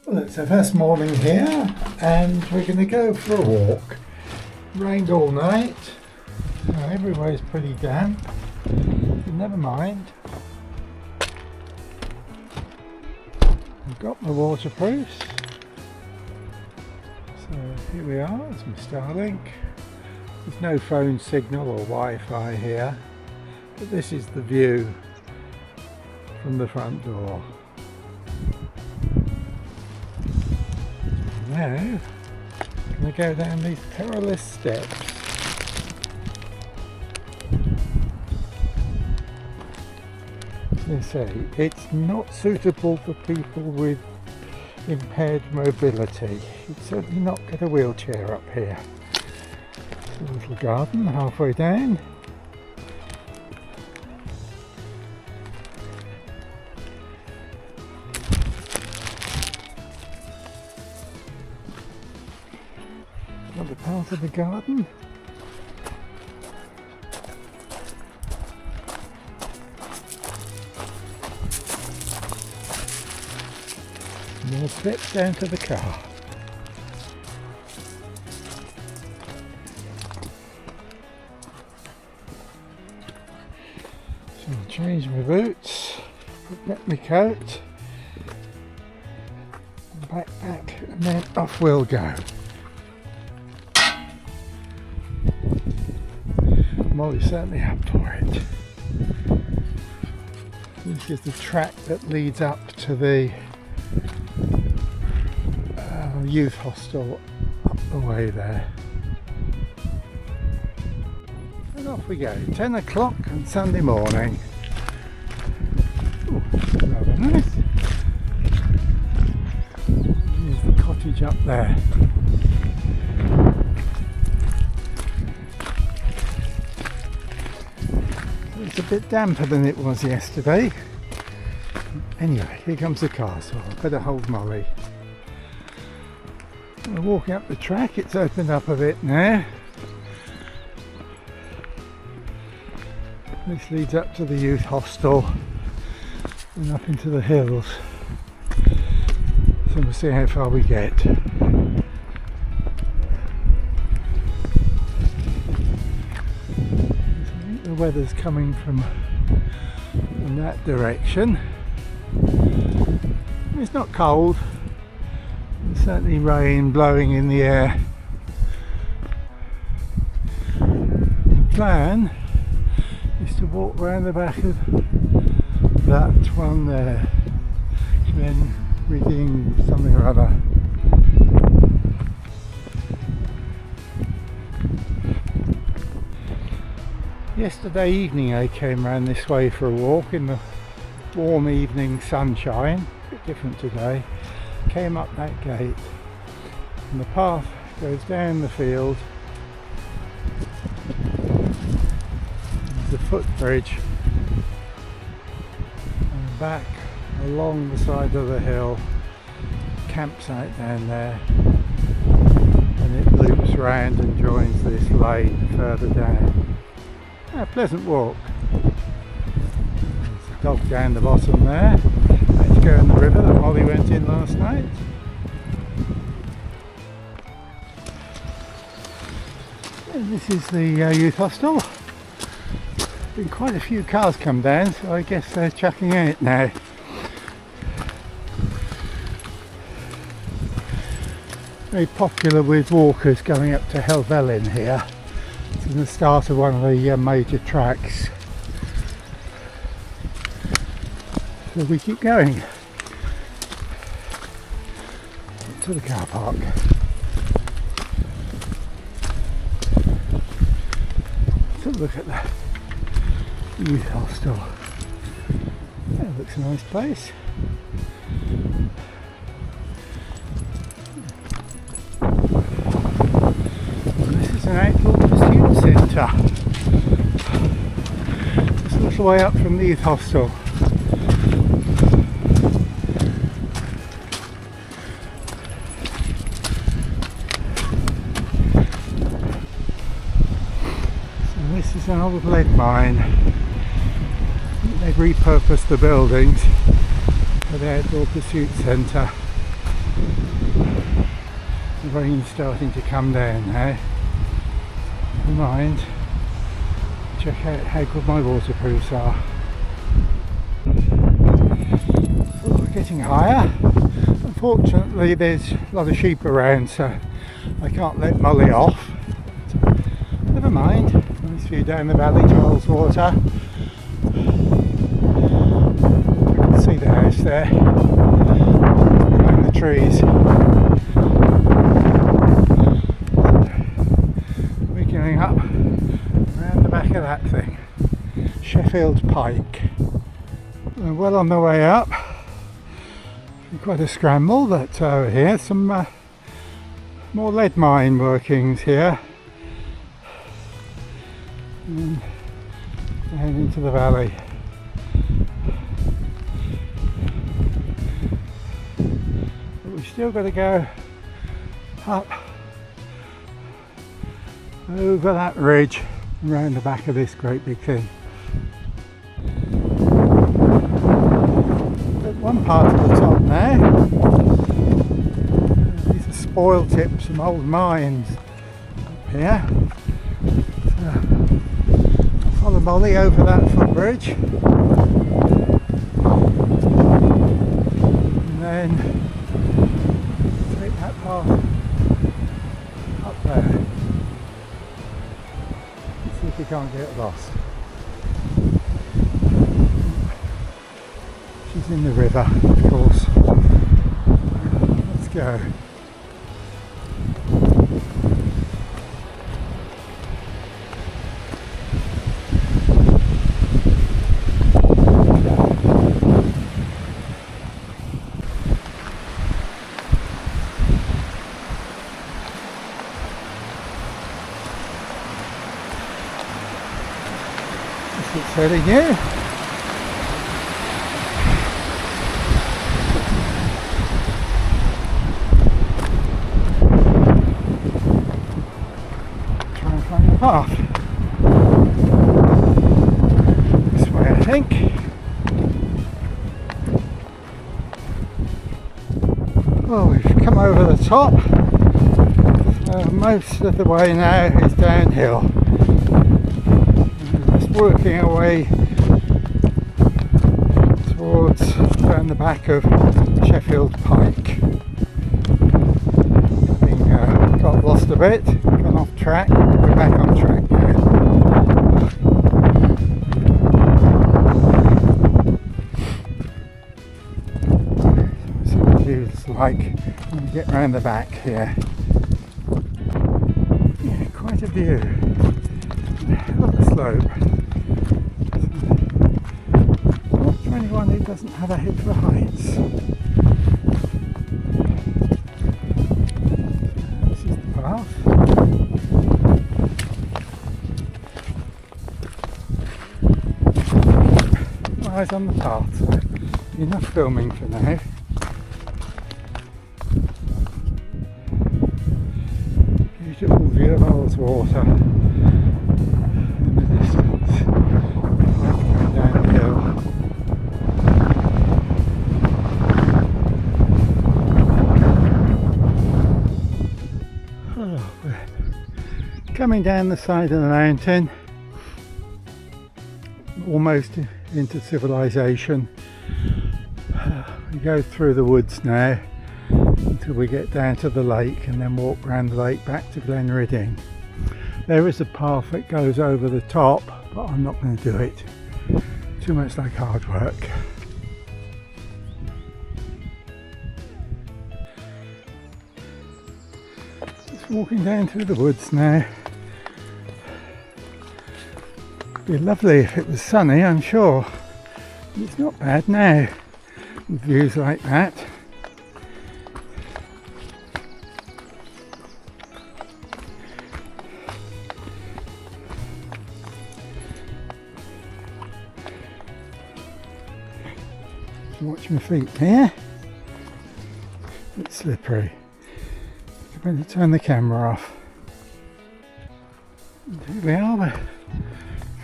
Well, it's our first morning here and we're going to go for a walk. Rained all night, so everywhere's pretty damp, but never mind. I've got my waterproofs, so here we are, it's my Starlink. There's no phone signal or Wi-Fi here, but this is the view from the front door. Now, I'm going to go down these perilous steps. As they say, it's not suitable for people with impaired mobility. You'd certainly not get a wheelchair up here. There's a little garden halfway down. Another part of the garden. More steps down to the car. So I'll change my boots, put back my coat, backpack, and then off we'll go. Molly's certainly up for it. This is the track that leads up to the youth hostel up the way there. And off we go, 10 o'clock on Sunday morning. Ooh, rather nice. Here's the cottage up there. It's a bit damper than it was yesterday. Anyway, here comes the car, so I better hold Molly. We're walking up the track, it's opened up a bit now. This leads up to the youth hostel and up into the hills. So we'll see how far we get. The weather's coming from that direction. It's not cold, there's certainly rain blowing in the air. The plan is to walk round the back of that one there, Glenridding something or other. Yesterday evening I came round this way for a walk in the warm evening sunshine, a bit different today. Came up that gate and the path goes down the field. There's a footbridge and back along the side of the hill, campsite down there, and it loops round and joins this lane further down. A pleasant walk. There's a dog down the bottom there. Let's go in the river that Molly went in last night. And this is the youth hostel. Been quite a few cars come down, so I guess they're chucking out now. Very popular with walkers going up to Helvellyn here. This is the start of one of the major tracks. So we keep going to the car park. So look at that youth hostel. That looks a nice place. An outdoor student centre. Just a little way up from the youth hostel. So this is an old lead mine. They've repurposed the buildings for the outdoor pursuit centre. The rain's starting to come down now. Never mind. Check out how good my waterproofs are. Oh, we're getting higher. Unfortunately there's a lot of sheep around, so I can't let Molly off. But never mind. Nice view down the valley to Water. You can see the house there behind the trees. We're going up around the back of that thing. Sheffield Pike. We're well on the way up. Quite a scramble, but over here some more lead mine workings here. And down into the valley. But we've still got to go up over that ridge around the back of this great big thing. At one part of the top now, these are spoil tips from old mines up here. So, follow Molly over that footbridge and then take that path up there. Let's see if we can't get lost. She's in the river, of course. Let's go. It's fairly new. Try and find the path. This way, I think. Well, we've come over the top. Most of the way now is downhill. Working our way towards down the back of Sheffield Pike. Having got lost a bit, gone off track, we're back on track now. See what the view's like when we get round the back here. Yeah, quite a view. Up the slope. For anyone who doesn't have a head for heights. This is the path. Eyes on the path, so enough filming for now. Beautiful view of Water in the distance. Going down the hill. Coming down the side of the mountain, almost into civilization. We go through the woods now until we get down to the lake and then walk around the lake back to Glenridding. There is a path that goes over the top, but I'm not going to do it. Too much like hard work. Just walking down through the woods now. It'd be lovely if it was sunny, I'm sure. It's not bad now, with views like that. Watch my feet here. It's slippery. I'm going to turn the camera off. And here we are, we're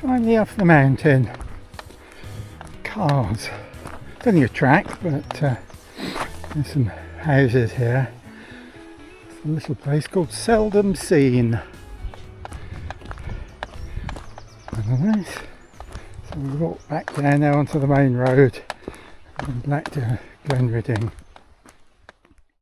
finally off the mountain. Cars. It's only a track, but there's some houses here. It's a little place called Seldom Seen. Alright, so we walk back down now onto the main road and back to Glenridding.